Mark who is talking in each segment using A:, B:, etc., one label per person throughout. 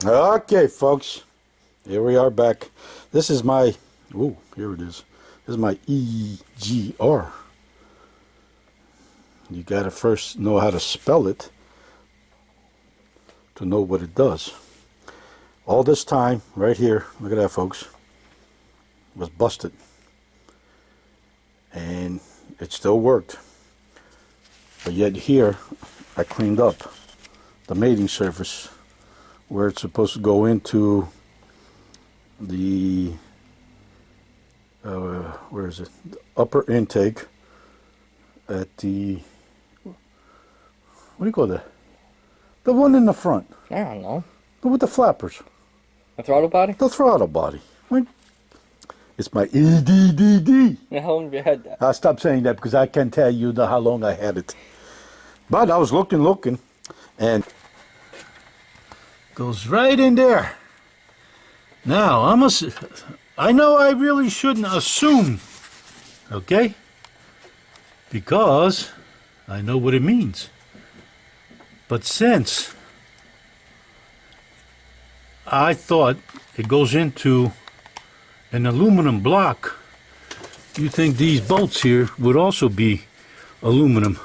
A: Okay, folks, here we are back. This is my, oh, here it is. This is my EGR. You gotta first know how to spell it to know what it does. All this time, right here, look at that, folks, was busted. And it still worked. But yet here, I cleaned up the mating surface where it's supposed to go into the where is it? The upper intake at the, what do you call that? The one in the front.
B: I don't know.
A: With the flappers.
B: The throttle body?
A: The throttle body. It's my EDDD.
B: How long have you had that?
A: I'll stop saying that because I can't tell you how long I had it. But I was looking, and goes right in there. Now, I know I really shouldn't assume, okay? Because I know what it means. But since I thought it goes into an aluminum block, you think these bolts here would also be aluminum.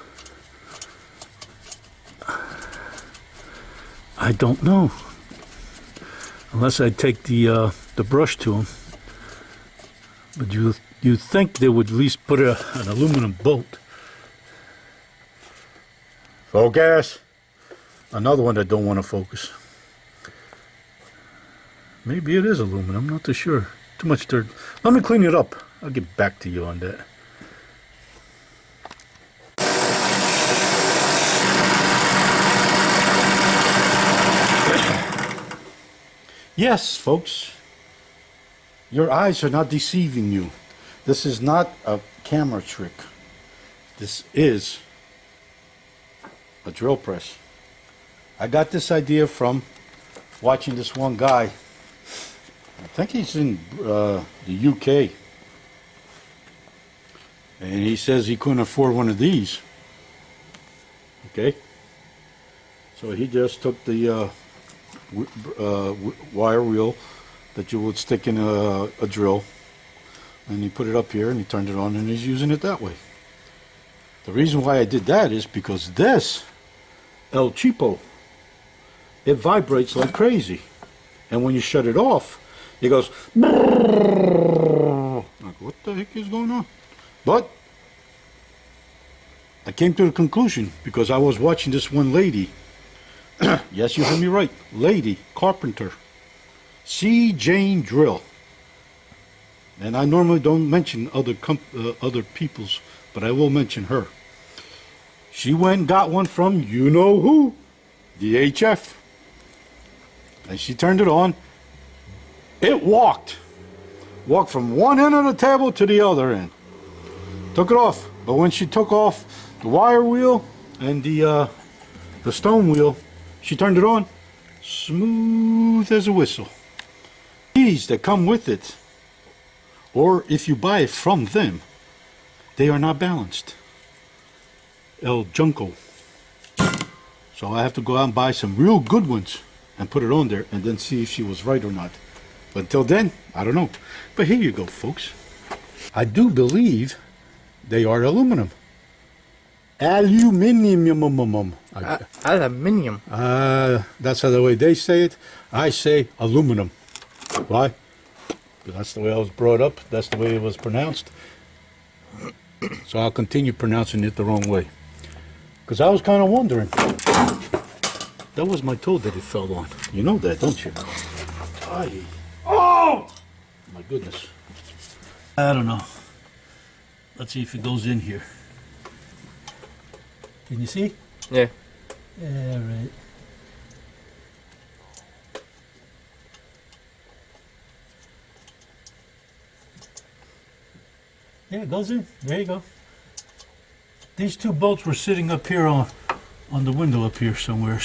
A: I don't know, unless I take the brush to them. But you think they would at least put an aluminum bolt. Focus. Another one that don't want to focus. Maybe it is aluminum. I'm not too sure. Too much dirt. Let me clean it up. I'll get back to you on that. Yes, folks, your eyes are not deceiving you. This is not a camera trick. This is a drill press. I got this idea from watching this one guy. I think he's in the UK. And he says he couldn't afford one of these. Okay? So he just took the wire wheel that you would stick in a drill, and he put it up here and he turned it on and he's using it that way. The reason why I did that is because this El Cheapo, it vibrates like crazy, and when you shut it off it goes like, what the heck is going on? But I came to the conclusion because I was watching this one lady. Yes, you heard me right. Lady, carpenter. C. Jane Drill. And I normally don't mention other people's, but I will mention her. She went and got one from you-know-who, the HF. And she turned it on. It walked. Walked from one end of the table to the other end. Took it off. But when she took off the wire wheel and the stone wheel, she turned it on, smooth as a whistle. These that come with it, or if you buy it from them, they are not balanced. El Junco. So I have to go out and buy some real good ones and put it on there and then see if she was right or not. But until then, I don't know. But here you go, folks. I do believe they are aluminum. Aluminium.
B: Aluminium.
A: That's how the way they say it. I say aluminum. Why? Because that's the way I was brought up. That's the way it was pronounced. So I'll continue pronouncing it the wrong way. Because I was kind of wondering. That was my toe that it fell on. You know that, don't you? Aye. Oh! My goodness. I don't know. Let's see if it goes in here. Can you see?
B: Yeah.
A: Yeah, right. Yeah, it goes in. There you go. These two bolts were sitting up here on the window up here somewhere.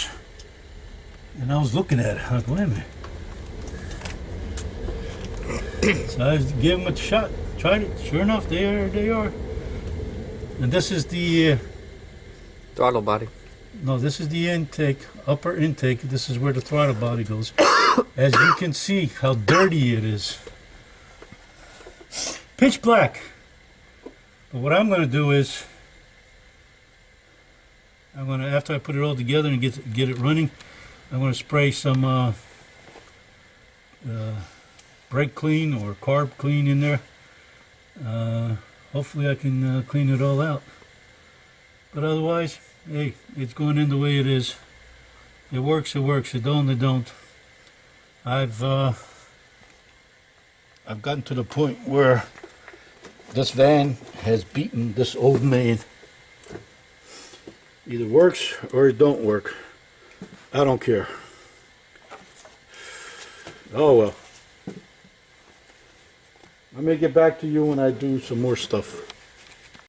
A: And I was looking at it. I was like, wait a minute. So I gave them a shot. Tried it. Sure enough, they are. And this is the
B: Throttle body.
A: no, this is the intake upper intake. This is where the throttle body goes. As you can see how dirty it is. Pitch black. But what I'm going to do is, after I put it all together and get it running, I'm going to spray some brake clean or carb clean in there. Hopefully I can clean it all out. But otherwise, hey, it's going in the way it is. It works, it works. It don't, it don't. I've gotten to the point where this van has beaten this old man. Either works or it don't work. I don't care. Oh well. I may get back to you when I do some more stuff.